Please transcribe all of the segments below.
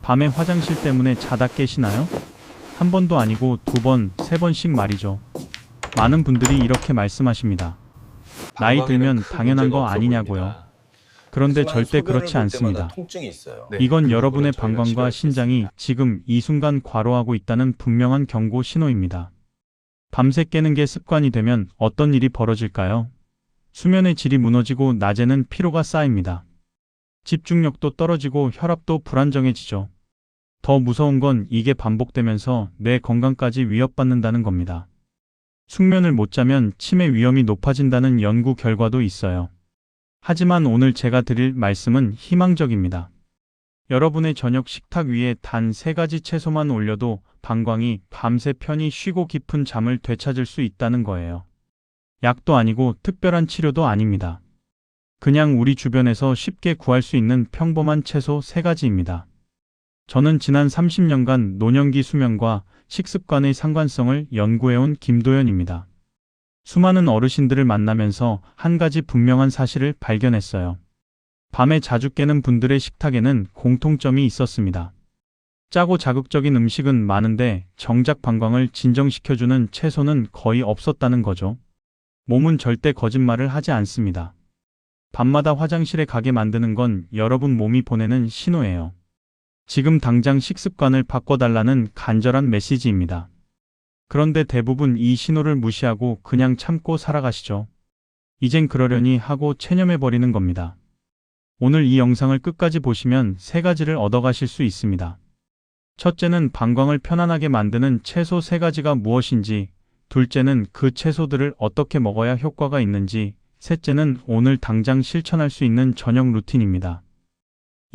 밤에 화장실 때문에 자다 깨시나요? 한 번도 아니고 두 번, 세 번씩 말이죠. 많은 분들이 이렇게 말씀하십니다. 나이 들면 당연한 거 아니냐고요. 그런데 절대 그렇지 않습니다. 통증이 있어요. 이건 여러분의 방광과 신장이 지금 이 순간 과로하고 있다는 분명한 경고 신호입니다. 밤새 깨는 게 습관이 되면 어떤 일이 벌어질까요? 수면의 질이 무너지고 낮에는 피로가 쌓입니다. 집중력도 떨어지고 혈압도 불안정해지죠. 더 무서운 건 이게 반복되면서 뇌 건강까지 위협받는다는 겁니다. 숙면을 못 자면 치매 위험이 높아진다는 연구 결과도 있어요. 하지만 오늘 제가 드릴 말씀은 희망적입니다. 여러분의 저녁 식탁 위에 단 3가지 채소만 올려도 방광이 밤새 편히 쉬고 깊은 잠을 되찾을 수 있다는 거예요. 약도 아니고 특별한 치료도 아닙니다. 그냥 우리 주변에서 쉽게 구할 수 있는 평범한 채소 3가지입니다. 저는 지난 30년간 노년기 수면과 식습관의 상관성을 연구해온 김도연입니다. 수많은 어르신들을 만나면서 한 가지 분명한 사실을 발견했어요. 밤에 자주 깨는 분들의 식탁에는 공통점이 있었습니다. 짜고 자극적인 음식은 많은데 정작 방광을 진정시켜주는 채소는 거의 없었다는 거죠. 몸은 절대 거짓말을 하지 않습니다. 밤마다 화장실에 가게 만드는 건 여러분 몸이 보내는 신호예요. 지금 당장 식습관을 바꿔달라는 간절한 메시지입니다. 그런데 대부분 이 신호를 무시하고 그냥 참고 살아가시죠. 이젠 그러려니 하고 체념해버리는 겁니다. 오늘 이 영상을 끝까지 보시면 3가지를 얻어가실 수 있습니다. 첫째는 방광을 편안하게 만드는 채소 3가지가 무엇인지, 둘째는 그 채소들을 어떻게 먹어야 효과가 있는지, 셋째는 오늘 당장 실천할 수 있는 저녁 루틴입니다.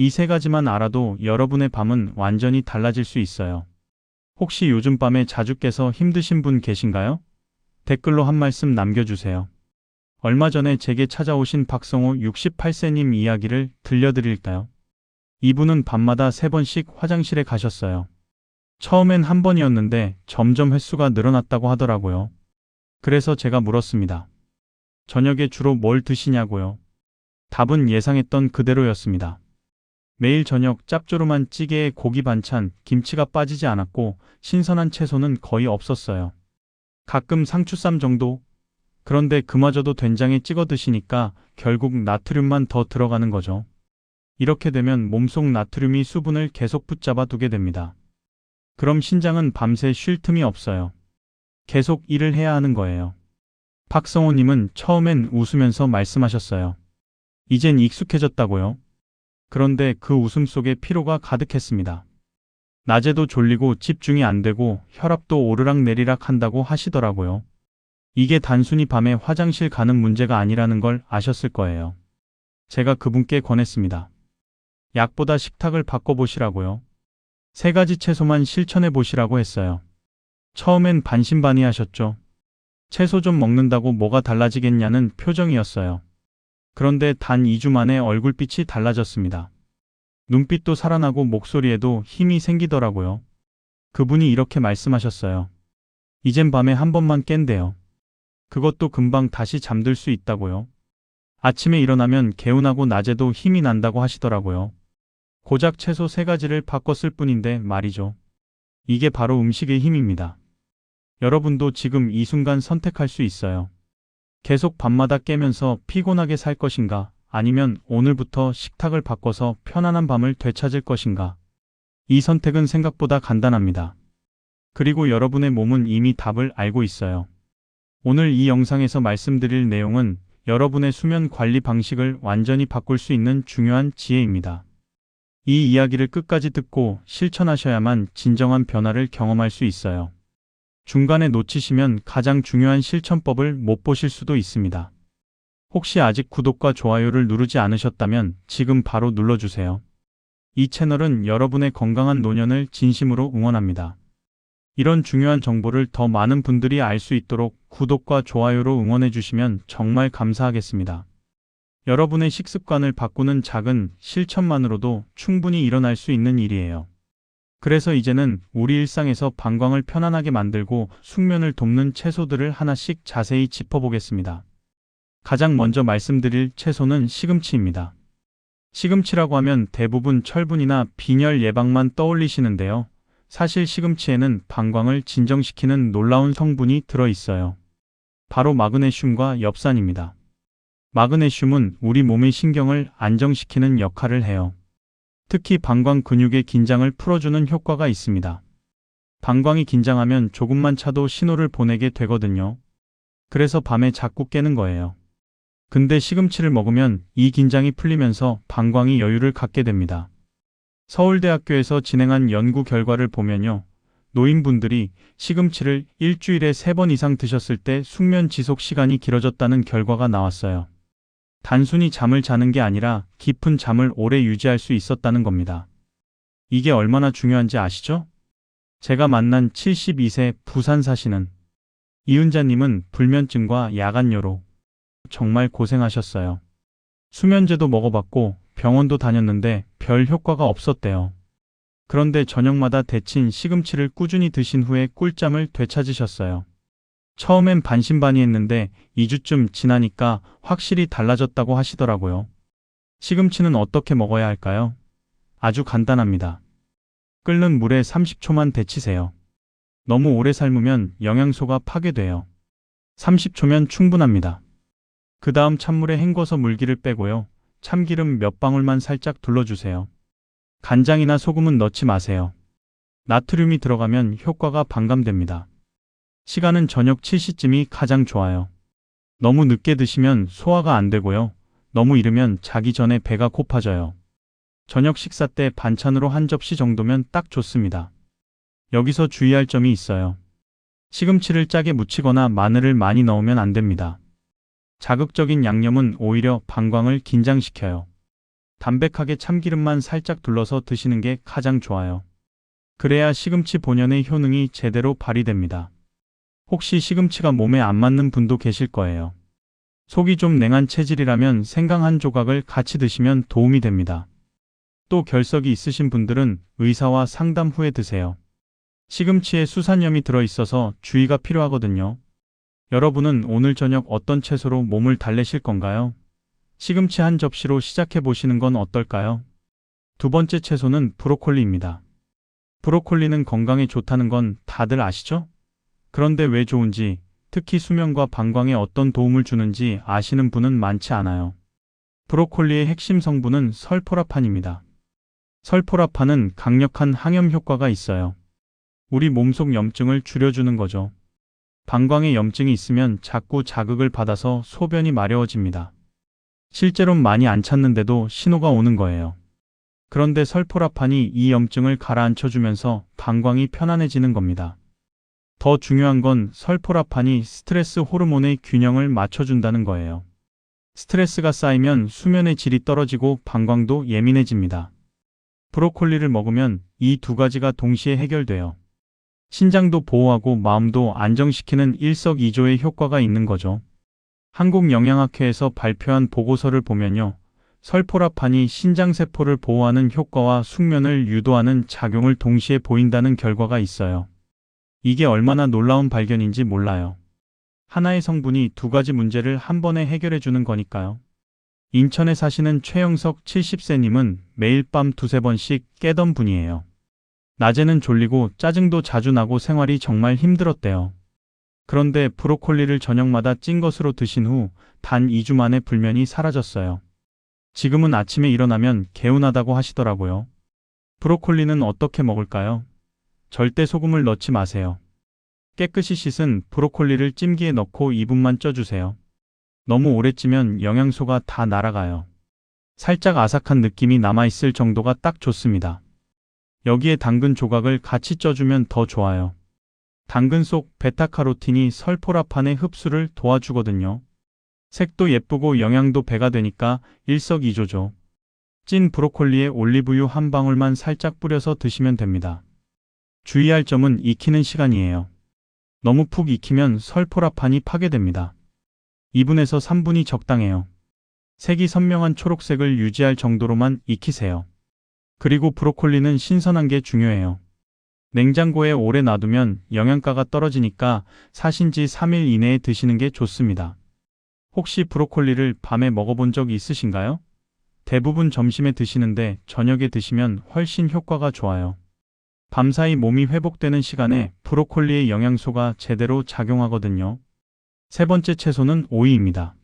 이 3가지만 알아도 여러분의 밤은 완전히 달라질 수 있어요. 혹시 요즘 밤에 자주 깨서 힘드신 분 계신가요? 댓글로 한 말씀 남겨주세요. 얼마 전에 제게 찾아오신 박성호 68세님 이야기를 들려드릴까요? 이분은 밤마다 3번씩 화장실에 가셨어요. 처음엔 한 번이었는데 점점 횟수가 늘어났다고 하더라고요. 그래서 제가 물었습니다. 저녁에 주로 뭘 드시냐고요? 답은 예상했던 그대로였습니다. 매일 저녁 짭조름한 찌개에 고기 반찬, 김치가 빠지지 않았고 신선한 채소는 거의 없었어요. 가끔 상추쌈 정도? 그런데 그마저도 된장에 찍어 드시니까 결국 나트륨만 더 들어가는 거죠. 이렇게 되면 몸속 나트륨이 수분을 계속 붙잡아 두게 됩니다. 그럼 신장은 밤새 쉴 틈이 없어요. 계속 일을 해야 하는 거예요. 박성호님은 처음엔 웃으면서 말씀하셨어요. 이젠 익숙해졌다고요? 그런데 그 웃음 속에 피로가 가득했습니다. 낮에도 졸리고 집중이 안 되고 혈압도 오르락내리락 한다고 하시더라고요. 이게 단순히 밤에 화장실 가는 문제가 아니라는 걸 아셨을 거예요. 제가 그분께 권했습니다. 약보다 식탁을 바꿔보시라고요. 3가지 채소만 실천해 보시라고 했어요. 처음엔 반신반의하셨죠. 채소 좀 먹는다고 뭐가 달라지겠냐는 표정이었어요. 그런데 단 2주 만에 얼굴빛이 달라졌습니다. 눈빛도 살아나고 목소리에도 힘이 생기더라고요. 그분이 이렇게 말씀하셨어요. 이젠 밤에 한 번만 깬대요. 그것도 금방 다시 잠들 수 있다고요. 아침에 일어나면 개운하고 낮에도 힘이 난다고 하시더라고요. 고작 채소 3가지를 바꿨을 뿐인데 말이죠. 이게 바로 음식의 힘입니다. 여러분도 지금 이 순간 선택할 수 있어요. 계속 밤마다 깨면서 피곤하게 살 것인가, 아니면 오늘부터 식탁을 바꿔서 편안한 밤을 되찾을 것인가. 이 선택은 생각보다 간단합니다. 그리고 여러분의 몸은 이미 답을 알고 있어요. 오늘 이 영상에서 말씀드릴 내용은 여러분의 수면 관리 방식을 완전히 바꿀 수 있는 중요한 지혜입니다. 이 이야기를 끝까지 듣고 실천하셔야만 진정한 변화를 경험할 수 있어요. 중간에 놓치시면 가장 중요한 실천법을 못 보실 수도 있습니다. 혹시 아직 구독과 좋아요를 누르지 않으셨다면 지금 바로 눌러주세요. 이 채널은 여러분의 건강한 노년을 진심으로 응원합니다. 이런 중요한 정보를 더 많은 분들이 알 수 있도록 구독과 좋아요로 응원해 주시면 정말 감사하겠습니다. 여러분의 식습관을 바꾸는 작은 실천만으로도 충분히 일어날 수 있는 일이에요. 그래서 이제는 우리 일상에서 방광을 편안하게 만들고 숙면을 돕는 채소들을 하나씩 자세히 짚어보겠습니다. 가장 먼저 말씀드릴 채소는 시금치입니다. 시금치라고 하면 대부분 철분이나 빈혈 예방만 떠올리시는데요. 사실 시금치에는 방광을 진정시키는 놀라운 성분이 들어 있어요. 바로 마그네슘과 엽산입니다. 마그네슘은 우리 몸의 신경을 안정시키는 역할을 해요. 특히 방광 근육의 긴장을 풀어주는 효과가 있습니다. 방광이 긴장하면 조금만 차도 신호를 보내게 되거든요. 그래서 밤에 자꾸 깨는 거예요. 근데 시금치를 먹으면 이 긴장이 풀리면서 방광이 여유를 갖게 됩니다. 서울대학교에서 진행한 연구 결과를 보면요. 노인분들이 시금치를 일주일에 3번 이상 드셨을 때 숙면 지속 시간이 길어졌다는 결과가 나왔어요. 단순히 잠을 자는 게 아니라 깊은 잠을 오래 유지할 수 있었다는 겁니다. 이게 얼마나 중요한지 아시죠? 제가 만난 72세 부산 사시는 이은자님은 불면증과 야간요로 정말 고생하셨어요. 수면제도 먹어봤고 병원도 다녔는데 별 효과가 없었대요. 그런데 저녁마다 데친 시금치를 꾸준히 드신 후에 꿀잠을 되찾으셨어요. 처음엔 반신반의했는데 2주쯤 지나니까 확실히 달라졌다고 하시더라고요. 시금치는 어떻게 먹어야 할까요? 아주 간단합니다. 끓는 물에 30초만 데치세요. 너무 오래 삶으면 영양소가 파괴돼요. 30초면 충분합니다. 그 다음 찬물에 헹궈서 물기를 빼고요. 참기름 몇 방울만 살짝 둘러주세요. 간장이나 소금은 넣지 마세요. 나트륨이 들어가면 효과가 반감됩니다. 시간은 저녁 7시쯤이 가장 좋아요. 너무 늦게 드시면 소화가 안 되고요. 너무 이르면 자기 전에 배가 고파져요. 저녁 식사 때 반찬으로 한 접시 정도면 딱 좋습니다. 여기서 주의할 점이 있어요. 시금치를 짜게 무치거나 마늘을 많이 넣으면 안 됩니다. 자극적인 양념은 오히려 방광을 긴장시켜요. 담백하게 참기름만 살짝 둘러서 드시는 게 가장 좋아요. 그래야 시금치 본연의 효능이 제대로 발휘됩니다. 혹시 시금치가 몸에 안 맞는 분도 계실 거예요. 속이 좀 냉한 체질이라면 생강 한 조각을 같이 드시면 도움이 됩니다. 또 결석이 있으신 분들은 의사와 상담 후에 드세요. 시금치에 수산염이 들어있어서 주의가 필요하거든요. 여러분은 오늘 저녁 어떤 채소로 몸을 달래실 건가요? 시금치 한 접시로 시작해 보시는 건 어떨까요? 두 번째 채소는 브로콜리입니다. 브로콜리는 건강에 좋다는 건 다들 아시죠? 그런데 왜 좋은지, 특히 수면과 방광에 어떤 도움을 주는지 아시는 분은 많지 않아요. 브로콜리의 핵심 성분은 설포라판입니다. 설포라판은 강력한 항염 효과가 있어요. 우리 몸속 염증을 줄여주는 거죠. 방광에 염증이 있으면 자꾸 자극을 받아서 소변이 마려워집니다. 실제로는 많이 안 찼는데도 신호가 오는 거예요. 그런데 설포라판이 이 염증을 가라앉혀주면서 방광이 편안해지는 겁니다. 더 중요한 건 설포라판이 스트레스 호르몬의 균형을 맞춰준다는 거예요. 스트레스가 쌓이면 수면의 질이 떨어지고 방광도 예민해집니다. 브로콜리를 먹으면 이 두 가지가 동시에 해결돼요. 신장도 보호하고 마음도 안정시키는 일석이조의 효과가 있는 거죠. 한국영양학회에서 발표한 보고서를 보면요. 설포라판이 신장세포를 보호하는 효과와 숙면을 유도하는 작용을 동시에 보인다는 결과가 있어요. 이게 얼마나 놀라운 발견인지 몰라요. 하나의 성분이 두 가지 문제를 한 번에 해결해 주는 거니까요. 인천에 사시는 최영석 70세님은 매일 밤 2~3번씩 깨던 분이에요. 낮에는 졸리고 짜증도 자주 나고 생활이 정말 힘들었대요. 그런데 브로콜리를 저녁마다 찐 것으로 드신 후 단 2주 만에 불면이 사라졌어요. 지금은 아침에 일어나면 개운하다고 하시더라고요. 브로콜리는 어떻게 먹을까요? 절대 소금을 넣지 마세요. 깨끗이 씻은 브로콜리를 찜기에 넣고 2분만 쪄주세요. 너무 오래 찌면 영양소가 다 날아가요. 살짝 아삭한 느낌이 남아있을 정도가 딱 좋습니다. 여기에 당근 조각을 같이 쪄주면 더 좋아요. 당근 속 베타카로틴이 설포라판의 흡수를 도와주거든요. 색도 예쁘고 영양도 배가 되니까 일석이조죠. 찐 브로콜리에 올리브유 한 방울만 살짝 뿌려서 드시면 됩니다. 주의할 점은 익히는 시간이에요. 너무 푹 익히면 설포라판이 파괴됩니다. 2분에서 3분이 적당해요. 색이 선명한 초록색을 유지할 정도로만 익히세요. 그리고 브로콜리는 신선한 게 중요해요. 냉장고에 오래 놔두면 영양가가 떨어지니까 사신 지 3일 이내에 드시는 게 좋습니다. 혹시 브로콜리를 밤에 먹어본 적 있으신가요? 대부분 점심에 드시는데 저녁에 드시면 훨씬 효과가 좋아요. 밤사이 몸이 회복되는 시간에 브로콜리의 영양소가 제대로 작용하거든요. 세 번째 채소는 오이입니다.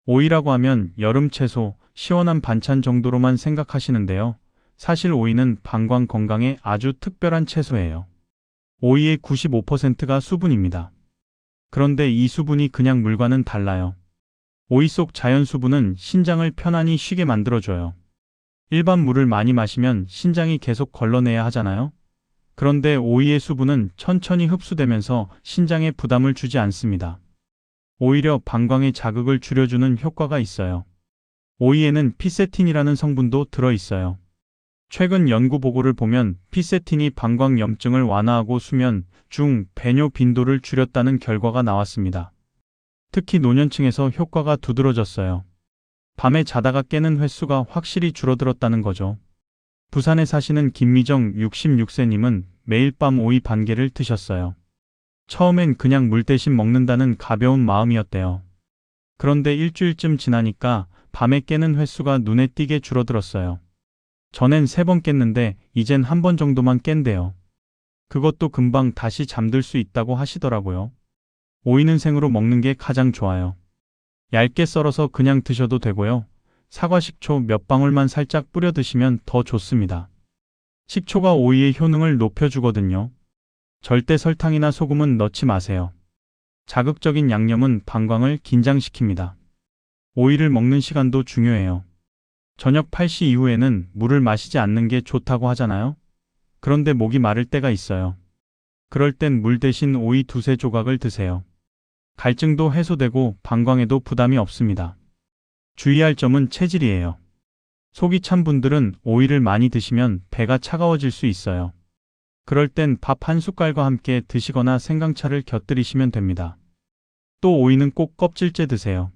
오이라고 하면 여름 채소, 시원한 반찬 정도로만 생각하시는데요. 사실 오이는 방광 건강에 아주 특별한 채소예요. 오이의 95%가 수분입니다. 그런데 이 수분이 그냥 물과는 달라요. 오이 속 자연 수분은 신장을 편안히 쉬게 만들어줘요. 일반 물을 많이 마시면 신장이 계속 걸러내야 하잖아요. 그런데 오이의 수분은 천천히 흡수되면서 신장에 부담을 주지 않습니다. 오히려 방광의 자극을 줄여주는 효과가 있어요. 오이에는 피세틴이라는 성분도 들어있어요. 최근 연구 보고를 보면 피세틴이 방광 염증을 완화하고 수면 중 배뇨 빈도를 줄였다는 결과가 나왔습니다. 특히 노년층에서 효과가 두드러졌어요. 밤에 자다가 깨는 횟수가 확실히 줄어들었다는 거죠. 부산에 사시는 김미정 66세님은 매일 밤 오이 반 개를 드셨어요. 처음엔 그냥 물 대신 먹는다는 가벼운 마음이었대요. 그런데 일주일쯤 지나니까 밤에 깨는 횟수가 눈에 띄게 줄어들었어요. 전엔 3번 깼는데 이젠 1번 정도만 깬대요. 그것도 금방 다시 잠들 수 있다고 하시더라고요. 오이는 생으로 먹는 게 가장 좋아요. 얇게 썰어서 그냥 드셔도 되고요. 사과 식초 몇 방울만 살짝 뿌려 드시면 더 좋습니다. 식초가 오이의 효능을 높여주거든요. 절대 설탕이나 소금은 넣지 마세요. 자극적인 양념은 방광을 긴장시킵니다. 오이를 먹는 시간도 중요해요. 저녁 8시 이후에는 물을 마시지 않는 게 좋다고 하잖아요. 그런데 목이 마를 때가 있어요. 그럴 땐 물 대신 오이 2~3조각을 드세요. 갈증도 해소되고 방광에도 부담이 없습니다. 주의할 점은 체질이에요. 속이 찬 분들은 오이를 많이 드시면 배가 차가워질 수 있어요. 그럴 땐 밥 한 숟갈과 함께 드시거나 생강차를 곁들이시면 됩니다. 또 오이는 꼭 껍질째 드세요.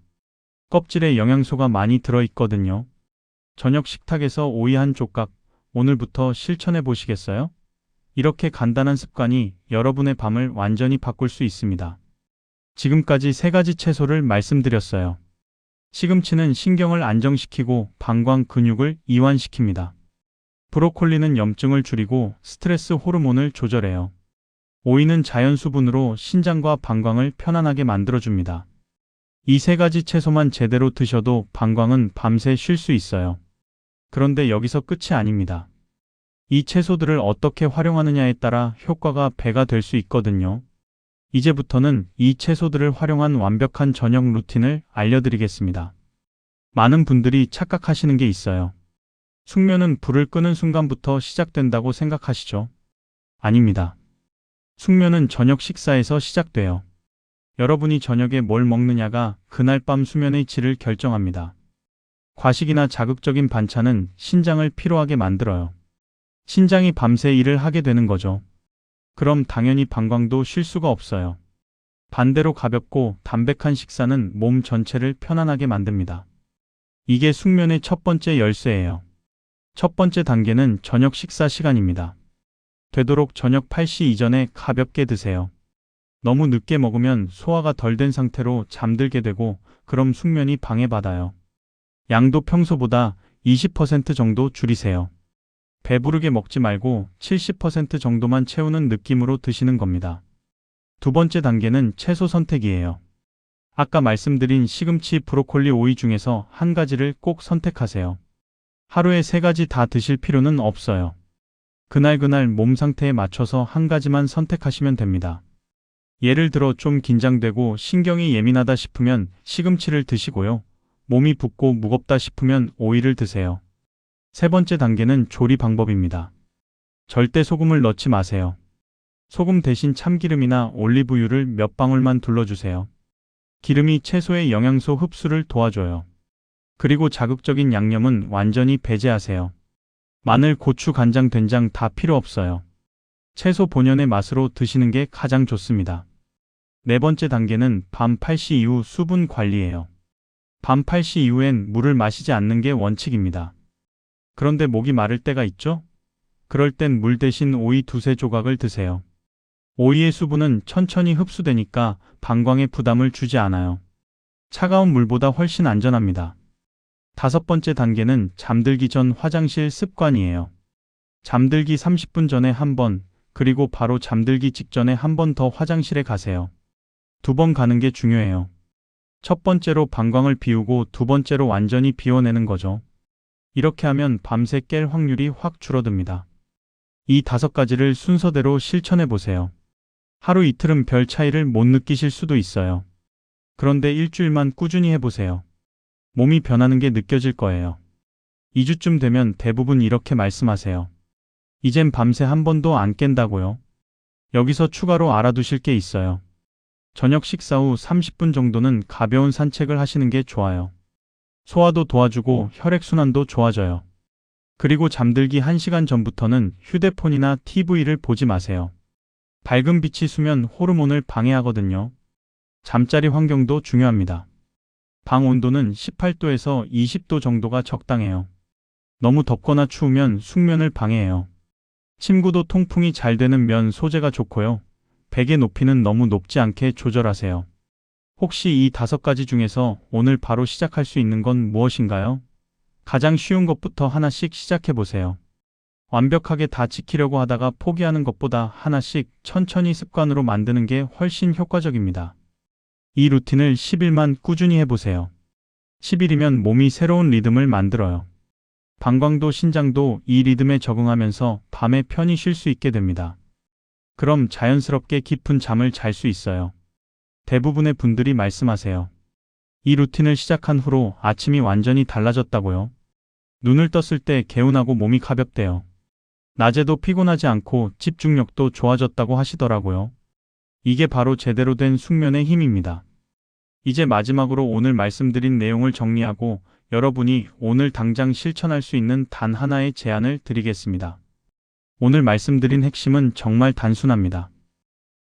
껍질에 영양소가 많이 들어있거든요. 저녁 식탁에서 오이 한 조각, 오늘부터 실천해 보시겠어요? 이렇게 간단한 습관이 여러분의 밤을 완전히 바꿀 수 있습니다. 지금까지 3가지 채소를 말씀드렸어요. 시금치는 신경을 안정시키고 방광 근육을 이완시킵니다. 브로콜리는 염증을 줄이고 스트레스 호르몬을 조절해요. 오이는 자연 수분으로 신장과 방광을 편안하게 만들어줍니다. 이 3가지 채소만 제대로 드셔도 방광은 밤새 쉴 수 있어요. 그런데 여기서 끝이 아닙니다. 이 채소들을 어떻게 활용하느냐에 따라 효과가 배가 될 수 있거든요. 이제부터는 이 채소들을 활용한 완벽한 저녁 루틴을 알려드리겠습니다. 많은 분들이 착각하시는 게 있어요. 숙면은 불을 끄는 순간부터 시작된다고 생각하시죠? 아닙니다. 숙면은 저녁 식사에서 시작돼요. 여러분이 저녁에 뭘 먹느냐가 그날 밤 수면의 질을 결정합니다. 과식이나 자극적인 반찬은 신장을 피로하게 만들어요. 신장이 밤새 일을 하게 되는 거죠. 그럼 당연히 방광도 쉴 수가 없어요. 반대로 가볍고 담백한 식사는 몸 전체를 편안하게 만듭니다. 이게 숙면의 첫 번째 열쇠예요. 첫 번째 단계는 저녁 식사 시간입니다. 되도록 저녁 8시 이전에 가볍게 드세요. 너무 늦게 먹으면 소화가 덜 된 상태로 잠들게 되고 그럼 숙면이 방해받아요. 양도 평소보다 20% 정도 줄이세요. 배부르게 먹지 말고 70% 정도만 채우는 느낌으로 드시는 겁니다. 두 번째 단계는 채소 선택이에요. 아까 말씀드린 시금치, 브로콜리, 오이 중에서 한 가지를 꼭 선택하세요. 하루에 3가지 다 드실 필요는 없어요. 그날 몸 상태에 맞춰서 한 가지만 선택하시면 됩니다. 예를 들어 좀 긴장되고 신경이 예민하다 싶으면 시금치를 드시고요. 몸이 붓고 무겁다 싶으면 오이를 드세요. 세 번째 단계는 조리 방법입니다. 절대 소금을 넣지 마세요. 소금 대신 참기름이나 올리브유를 몇 방울만 둘러주세요. 기름이 채소의 영양소 흡수를 도와줘요. 그리고 자극적인 양념은 완전히 배제하세요. 마늘, 고추, 간장, 된장 다 필요 없어요. 채소 본연의 맛으로 드시는 게 가장 좋습니다. 네 번째 단계는 밤 8시 이후 수분 관리예요. 밤 8시 이후엔 물을 마시지 않는 게 원칙입니다. 그런데 목이 마를 때가 있죠? 그럴 땐 물 대신 오이 2~3조각을 드세요. 오이의 수분은 천천히 흡수되니까 방광에 부담을 주지 않아요. 차가운 물보다 훨씬 안전합니다. 5번째 단계는 잠들기 전 화장실 습관이에요. 잠들기 30분 전에 한 번, 그리고 바로 잠들기 직전에 한 번 더 화장실에 가세요. 2번 가는 게 중요해요. 첫 번째로 방광을 비우고 두 번째로 완전히 비워내는 거죠. 이렇게 하면 밤새 깰 확률이 확 줄어듭니다. 이 5가지를 순서대로 실천해 보세요. 하루 이틀은 별 차이를 못 느끼실 수도 있어요. 그런데 일주일만 꾸준히 해보세요. 몸이 변하는 게 느껴질 거예요. 2주쯤 되면 대부분 이렇게 말씀하세요. 이젠 밤새 한 번도 안 깬다고요. 여기서 추가로 알아두실 게 있어요. 저녁 식사 후 30분 정도는 가벼운 산책을 하시는 게 좋아요. 소화도 도와주고 혈액순환도 좋아져요. 그리고 잠들기 1시간 전부터는 휴대폰이나 TV를 보지 마세요. 밝은 빛이 수면 호르몬을 방해하거든요. 잠자리 환경도 중요합니다. 방 온도는 18도에서 20도 정도가 적당해요. 너무 덥거나 추우면 숙면을 방해해요. 침구도 통풍이 잘 되는 면 소재가 좋고요. 베개 높이는 너무 높지 않게 조절하세요. 혹시 이 5가지 중에서 오늘 바로 시작할 수 있는 건 무엇인가요? 가장 쉬운 것부터 하나씩 시작해 보세요. 완벽하게 다 지키려고 하다가 포기하는 것보다 하나씩 천천히 습관으로 만드는 게 훨씬 효과적입니다. 이 루틴을 10일만 꾸준히 해보세요. 10일이면 몸이 새로운 리듬을 만들어요. 방광도 신장도 이 리듬에 적응하면서 밤에 편히 쉴 수 있게 됩니다. 그럼 자연스럽게 깊은 잠을 잘 수 있어요. 대부분의 분들이 말씀하세요. 이 루틴을 시작한 후로 아침이 완전히 달라졌다고요. 눈을 떴을 때 개운하고 몸이 가볍대요. 낮에도 피곤하지 않고 집중력도 좋아졌다고 하시더라고요. 이게 바로 제대로 된 숙면의 힘입니다. 이제 마지막으로 오늘 말씀드린 내용을 정리하고 여러분이 오늘 당장 실천할 수 있는 단 하나의 제안을 드리겠습니다. 오늘 말씀드린 핵심은 정말 단순합니다.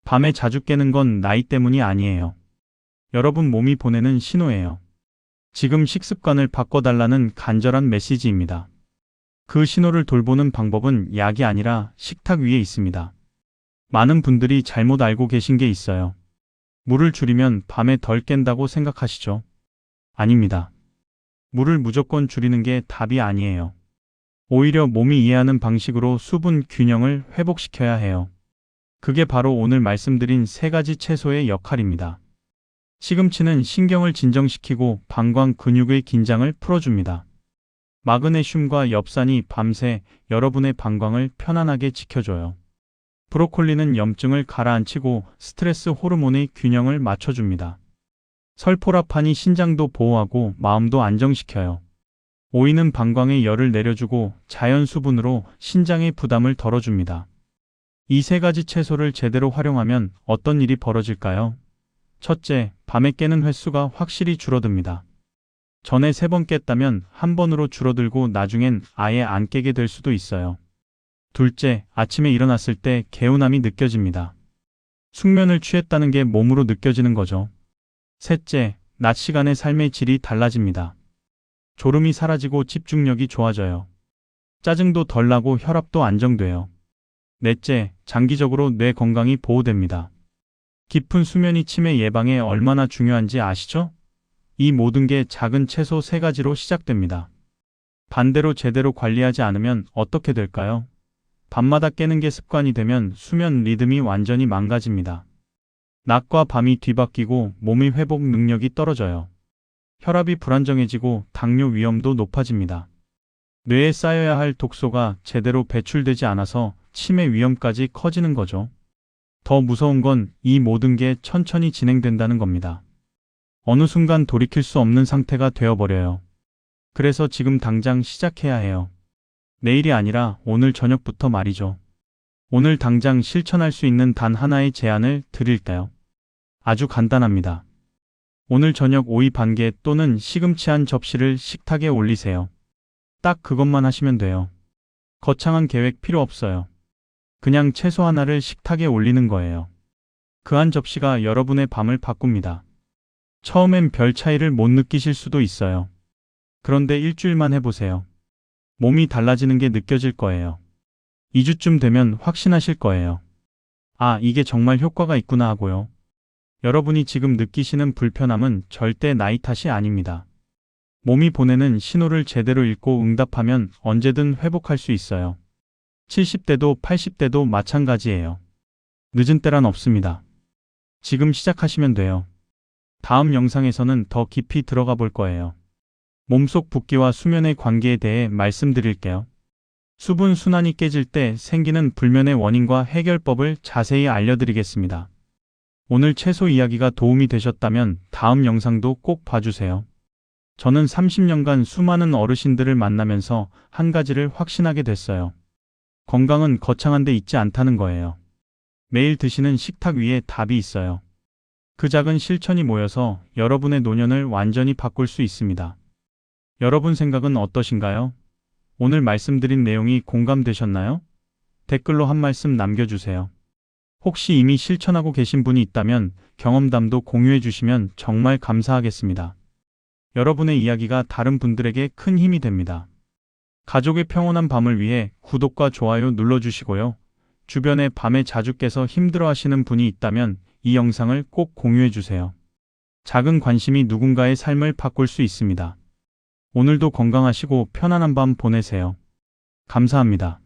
밤에 자주 깨는 건 나이 때문이 아니에요. 여러분 몸이 보내는 신호예요. 지금 식습관을 바꿔달라는 간절한 메시지입니다. 그 신호를 돌보는 방법은 약이 아니라 식탁 위에 있습니다. 많은 분들이 잘못 알고 계신 게 있어요. 물을 줄이면 밤에 덜 깬다고 생각하시죠? 아닙니다. 물을 무조건 줄이는 게 답이 아니에요. 오히려 몸이 이해하는 방식으로 수분 균형을 회복시켜야 해요. 그게 바로 오늘 말씀드린 3가지 채소의 역할입니다. 시금치는 신경을 진정시키고 방광 근육의 긴장을 풀어줍니다. 마그네슘과 엽산이 밤새 여러분의 방광을 편안하게 지켜줘요. 브로콜리는 염증을 가라앉히고 스트레스 호르몬의 균형을 맞춰줍니다. 설포라판이 신장도 보호하고 마음도 안정시켜요. 오이는 방광에 열을 내려주고 자연 수분으로 신장의 부담을 덜어줍니다. 이 3가지 채소를 제대로 활용하면 어떤 일이 벌어질까요? 첫째, 밤에 깨는 횟수가 확실히 줄어듭니다. 전에 3번 깼다면 1번으로 줄어들고 나중엔 아예 안 깨게 될 수도 있어요. 둘째, 아침에 일어났을 때 개운함이 느껴집니다. 숙면을 취했다는 게 몸으로 느껴지는 거죠. 셋째, 낮 시간의 삶의 질이 달라집니다. 졸음이 사라지고 집중력이 좋아져요. 짜증도 덜 나고 혈압도 안정돼요. 넷째, 장기적으로 뇌 건강이 보호됩니다. 깊은 수면이 치매 예방에 얼마나 중요한지 아시죠? 이 모든 게 작은 채소 3가지로 시작됩니다. 반대로 제대로 관리하지 않으면 어떻게 될까요? 밤마다 깨는 게 습관이 되면 수면 리듬이 완전히 망가집니다. 낮과 밤이 뒤바뀌고 몸의 회복 능력이 떨어져요. 혈압이 불안정해지고 당뇨 위험도 높아집니다. 뇌에 쌓여야 할 독소가 제대로 배출되지 않아서 치매 위험까지 커지는 거죠. 더 무서운 건 이 모든 게 천천히 진행된다는 겁니다. 어느 순간 돌이킬 수 없는 상태가 되어버려요. 그래서 지금 당장 시작해야 해요. 내일이 아니라 오늘 저녁부터 말이죠. 오늘 당장 실천할 수 있는 단 하나의 제안을 드릴까요? 아주 간단합니다. 오늘 저녁 오이 반 개 또는 시금치 한 접시를 식탁에 올리세요. 딱 그것만 하시면 돼요. 거창한 계획 필요 없어요. 그냥 채소 하나를 식탁에 올리는 거예요. 그 한 접시가 여러분의 밤을 바꿉니다. 처음엔 별 차이를 못 느끼실 수도 있어요. 그런데 일주일만 해보세요. 몸이 달라지는 게 느껴질 거예요. 2주쯤 되면 확신하실 거예요. 아, 이게 정말 효과가 있구나 하고요. 여러분이 지금 느끼시는 불편함은 절대 나이 탓이 아닙니다. 몸이 보내는 신호를 제대로 읽고 응답하면 언제든 회복할 수 있어요. 70대도 80대도 마찬가지예요. 늦은 때란 없습니다. 지금 시작하시면 돼요. 다음 영상에서는 더 깊이 들어가 볼 거예요. 몸속 붓기와 수면의 관계에 대해 말씀드릴게요. 수분 순환이 깨질 때 생기는 불면의 원인과 해결법을 자세히 알려드리겠습니다. 오늘 채소 이야기가 도움이 되셨다면 다음 영상도 꼭 봐주세요. 저는 30년간 수많은 어르신들을 만나면서 한 가지를 확신하게 됐어요. 건강은 거창한 데 있지 않다는 거예요. 매일 드시는 식탁 위에 답이 있어요. 그 작은 실천이 모여서 여러분의 노년을 완전히 바꿀 수 있습니다. 여러분 생각은 어떠신가요? 오늘 말씀드린 내용이 공감되셨나요? 댓글로 한 말씀 남겨주세요. 혹시 이미 실천하고 계신 분이 있다면 경험담도 공유해 주시면 정말 감사하겠습니다. 여러분의 이야기가 다른 분들에게 큰 힘이 됩니다. 가족의 평온한 밤을 위해 구독과 좋아요 눌러주시고요. 주변에 밤에 자주 깨서 힘들어하시는 분이 있다면 이 영상을 꼭 공유해 주세요. 작은 관심이 누군가의 삶을 바꿀 수 있습니다. 오늘도 건강하시고 편안한 밤 보내세요. 감사합니다.